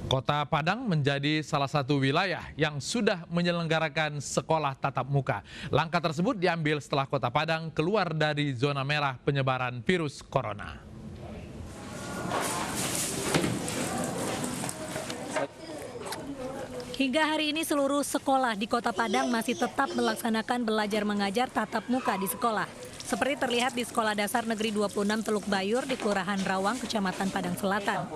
Kota Padang menjadi salah satu wilayah yang sudah menyelenggarakan sekolah tatap muka. Langkah tersebut diambil setelah Kota Padang keluar dari zona merah penyebaran virus corona. Hingga hari ini seluruh sekolah di Kota Padang masih tetap melaksanakan belajar mengajar tatap muka di sekolah. Seperti terlihat di Sekolah Dasar Negeri 26 Teluk Bayur di Kelurahan Rawang, Kecamatan Padang Selatan.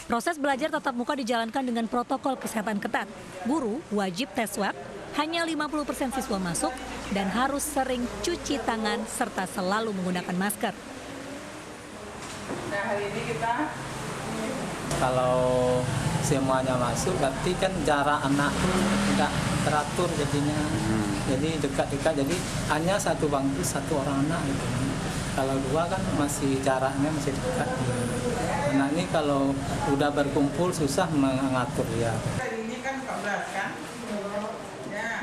Proses belajar tatap muka dijalankan dengan protokol kesehatan ketat. Guru wajib tes swab, hanya 50% siswa masuk, dan harus sering cuci tangan serta selalu menggunakan masker. Nah, hari ini kita kalau semuanya masuk berarti kan jarak anak tidak teratur jadinya. Jadi dekat-dekat, jadi hanya satu bangku satu orang anak gitu. Kalau dua kan masih jaraknya masih dekat. Anak ini kalau udah berkumpul susah mengatur ya. hari ini kan 14 kan?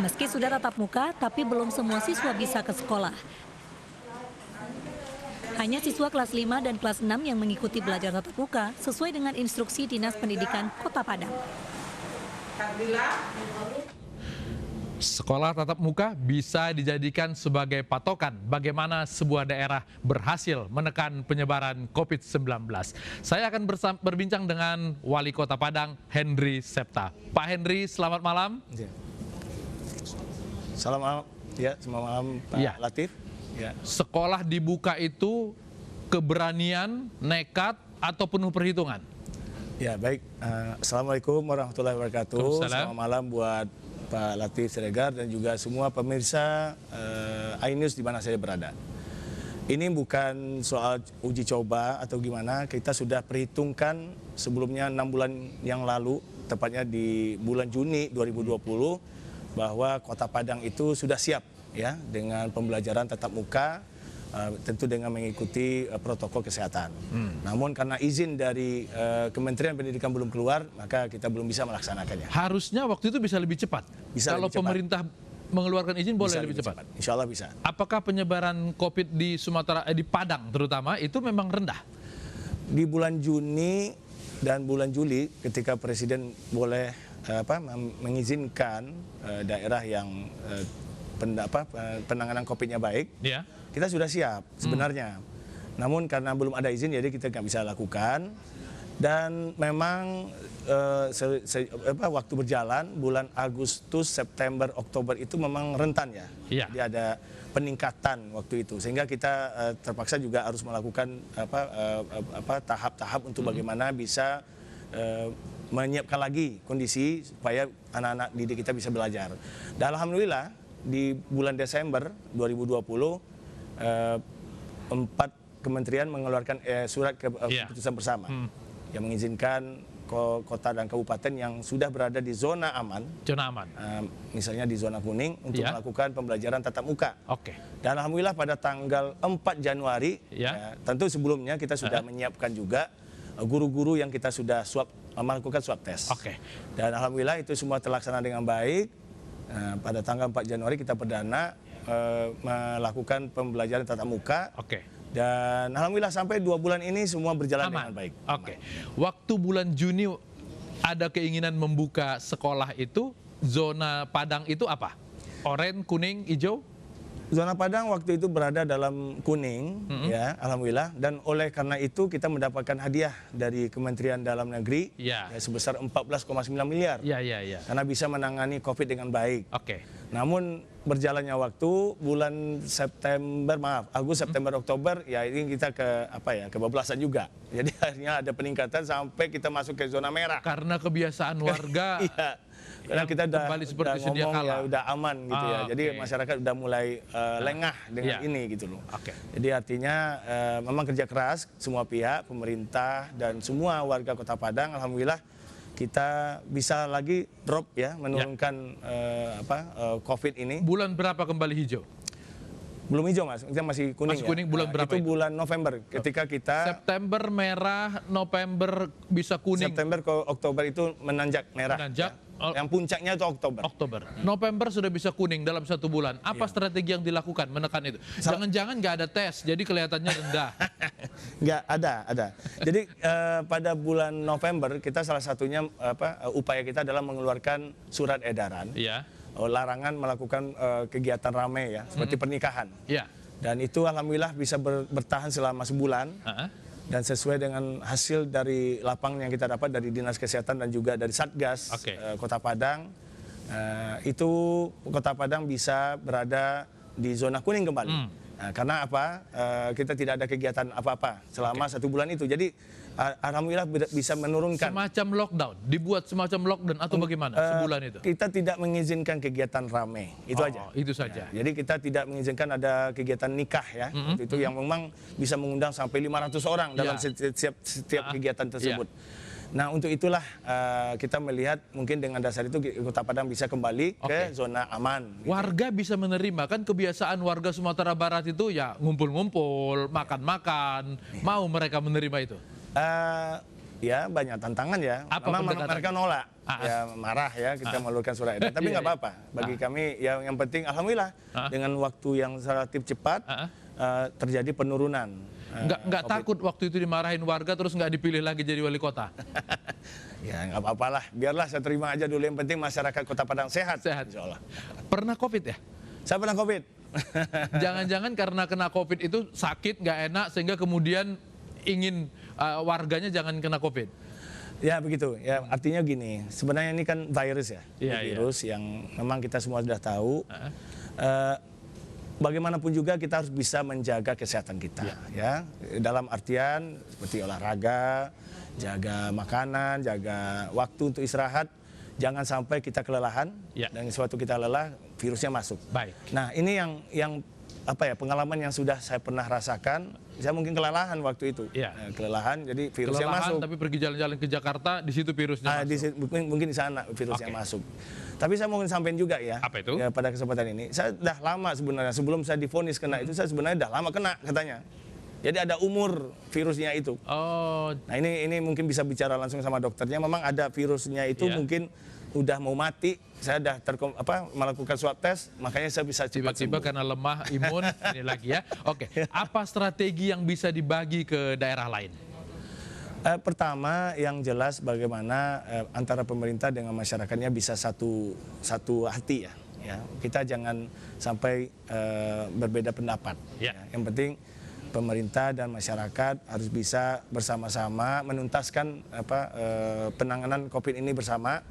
Meski sudah tatap muka, tapi belum semua siswa bisa ke sekolah. Hanya siswa kelas 5 dan kelas 6 yang mengikuti belajar tatap muka sesuai dengan instruksi Dinas Pendidikan Kota Padang. Sekolah tatap muka bisa dijadikan sebagai patokan bagaimana sebuah daerah berhasil menekan penyebaran COVID-19. Saya akan berbincang dengan Wali Kota Padang, Henry Septa. Pak Henry, selamat malam. Selamat malam, selamat malam Pak Latif. Ya. Sekolah dibuka itu keberanian, nekat, atau penuh perhitungan? Ya, baik. Assalamualaikum warahmatullahi wabarakatuh. Selamat malam buat Pak Latif Siregar dan juga semua pemirsa iNews di mana saya berada. Ini bukan soal uji coba atau gimana, kita sudah perhitungkan sebelumnya 6 bulan yang lalu, tepatnya di bulan Juni 2020, bahwa Kota Padang itu sudah siap ya dengan pembelajaran tatap muka, tentu dengan mengikuti protokol kesehatan. Namun karena izin dari Kementerian Pendidikan belum keluar, maka kita belum bisa melaksanakannya. Harusnya waktu itu bisa lebih cepat. Bisa Kalau lebih cepat. pemerintah mengeluarkan izin boleh Bisa lebih cepat. Insya Allah bisa. Apakah penyebaran COVID di Sumatera, di Padang terutama, itu memang rendah? Di bulan Juni dan bulan Juli, ketika Presiden boleh mengizinkan daerah yang penanganan COVID-nya baik, Ya. kita sudah siap sebenarnya. Namun karena belum ada izin, jadi kita nggak bisa lakukan. Dan memang waktu berjalan, bulan Agustus, September, Oktober itu memang rentan ya. Iya. Jadi ada peningkatan waktu itu, sehingga kita terpaksa juga harus melakukan tahap-tahap untuk bagaimana bisa menyiapkan lagi kondisi supaya anak-anak didik kita bisa belajar. Dan alhamdulillah di bulan Desember 2020 4 kementerian mengeluarkan surat keputusan bersama yang mengizinkan kota dan kabupaten yang sudah berada di zona aman, misalnya di zona kuning, untuk melakukan pembelajaran tatap muka. Oke. Dan alhamdulillah pada tanggal 4 Januari, tentu sebelumnya kita sudah menyiapkan juga guru-guru yang kita sudah melakukan swab test. Oke. Dan alhamdulillah itu semua terlaksana dengan baik. Pada tanggal 4 Januari kita perdana melakukan pembelajaran tatap muka. Oke. Dan alhamdulillah sampai 2 bulan ini semua berjalan dengan baik. Oke. Waktu bulan Juni ada keinginan membuka sekolah itu, zona Padang itu apa? Oranye, kuning, hijau? Zona Padang waktu itu berada dalam kuning, ya, alhamdulillah. Dan oleh karena itu kita mendapatkan hadiah dari Kementerian Dalam Negeri sebesar 14,9 miliar. Karena bisa menangani COVID dengan baik. Oke. Namun berjalannya waktu, bulan Agustus, September, Oktober, ya ini kita kebablasan juga. Jadi akhirnya ada peningkatan sampai kita masuk ke zona merah. Karena kebiasaan warga. Karena kita udah ngomong ya udah aman gitu ya. Jadi masyarakat udah mulai lengah dengan ini gitu loh. Jadi artinya memang kerja keras semua pihak, pemerintah dan semua warga Kota Padang, alhamdulillah kita bisa lagi drop ya, menurunkan COVID ini. Bulan berapa kembali hijau? Belum hijau Mas, kita masih kuning. Masih kuning bulan berapa itu? itu? Bulan November ketika kita September merah, November bisa kuning. September ke Oktober itu menanjak merah. Menanjak. Ya. Yang puncaknya itu Oktober. Oktober. November sudah bisa kuning dalam 1 bulan. Apa Iya. strategi yang dilakukan menekan itu? Jangan-jangan nggak ada tes, jadi kelihatannya rendah. Nggak ada. Jadi pada bulan November kita salah satunya upaya kita adalah mengeluarkan surat edaran. Iya. Larangan melakukan kegiatan ramai ya, seperti pernikahan. Iya. Dan itu alhamdulillah bisa bertahan selama sebulan. Dan sesuai dengan hasil dari lapang yang kita dapat dari Dinas Kesehatan dan juga dari Satgas Kota Padang, itu Kota Padang bisa berada di zona kuning kembali. Nah, karena apa? Kita tidak ada kegiatan apa-apa selama 1 bulan itu. Jadi alhamdulillah bisa menurunkan. Semacam lockdown, dibuat semacam lockdown atau bagaimana sebulan itu? Kita tidak mengizinkan kegiatan ramai, itu aja. Itu saja. Ya, jadi kita tidak mengizinkan ada kegiatan nikah ya, itu yang memang bisa mengundang sampai 500 orang dalam setiap kegiatan tersebut. Nah untuk itulah kita melihat mungkin dengan dasar itu Kota Padang bisa kembali ke zona aman. Gitu. Warga bisa menerima, kan kebiasaan warga Sumatera Barat itu ya ngumpul-ngumpul, makan-makan, mau mereka menerima itu? Ya banyak tantangan ya. Apa memang pendekatan? mereka nolak, ya marah ya kita mengeluarkan surat edaran. Tapi nggak apa-apa. Bagi kami yang penting alhamdulillah dengan waktu yang relatif cepat terjadi penurunan. Nggak takut waktu itu dimarahin warga terus nggak dipilih lagi jadi wali kota? Ya nggak apa-apalah, biarlah saya terima aja dulu. Yang penting masyarakat Kota Padang sehat. Insya Allah. Pernah COVID ya? Saya pernah COVID. Jangan-jangan karena kena COVID itu sakit, nggak enak sehingga kemudian ingin warganya jangan kena COVID. Ya begitu. Ya artinya gini. Sebenarnya ini kan virus ya. Virus yang memang kita semua sudah tahu. Bagaimanapun juga kita harus bisa menjaga kesehatan kita, ya. Dalam artian seperti olahraga, jaga makanan, jaga waktu untuk istirahat. Jangan sampai kita kelelahan dan suatu kita lelah, virusnya masuk. Baik. Nah ini yang pengalaman yang sudah saya pernah rasakan. Saya mungkin kelelahan waktu itu, kelelahan, jadi virusnya masuk. Tapi pergi jalan-jalan ke Jakarta, di situ virusnya masuk. Mungkin di sana virusnya masuk. Tapi saya mau sampaikan juga ya, apa itu? Ya, pada kesempatan ini, saya sudah lama sebenarnya sebelum saya divonis kena itu, saya sebenarnya sudah lama kena katanya. Jadi ada umur virusnya itu. Nah ini mungkin bisa bicara langsung sama dokternya. Memang ada virusnya itu mungkin udah mau mati. Saya sudah melakukan swab test, makanya saya bisa cepat tiba-tiba sembuh. karena lemah imun ini lagi ya. Apa strategi yang bisa dibagi ke daerah lain? Pertama yang jelas bagaimana antara pemerintah dengan masyarakatnya bisa satu hati ya. Kita jangan sampai berbeda pendapat. Yang penting pemerintah dan masyarakat harus bisa bersama-sama menuntaskan penanganan COVID ini bersama.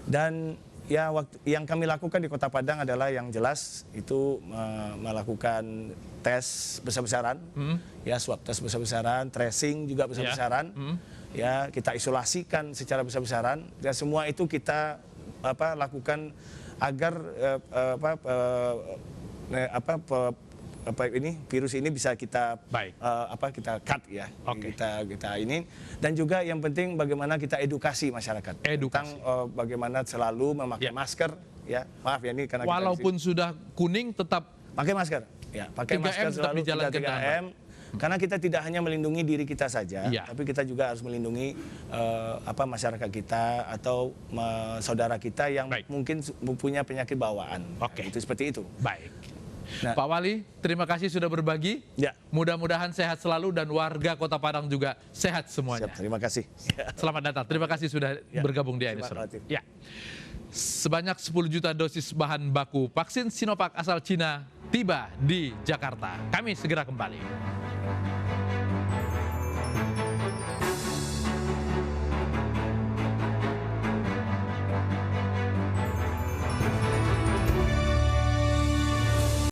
Dan ya yang kami lakukan di Kota Padang adalah yang jelas itu melakukan tes besar-besaran, ya swab tes besar-besaran, tracing juga besar-besaran, ya kita isolasikan secara besar-besaran. Dan semua itu kita lakukan agar virus ini bisa kita kita cut ya, kita ini. Dan juga yang penting bagaimana kita edukasi masyarakat tentang bagaimana selalu memakai masker ya. Maaf ya ini karena walaupun sudah kuning tetap pakai masker ya, pakai masker selalu 3M. Karena kita tidak hanya melindungi diri kita saja, tapi kita juga harus melindungi masyarakat kita atau saudara kita yang mungkin mempunyai penyakit bawaan. Itu seperti itu. Baik. Nah, Pak Wali, terima kasih sudah berbagi. Mudah-mudahan sehat selalu dan warga Kota Padang juga sehat semuanya. Siap, terima kasih. Selamat datang. Terima kasih sudah bergabung di Ainus. Ya. Sebanyak 10 juta dosis bahan baku vaksin Sinovac asal Cina tiba di Jakarta. Kami segera kembali.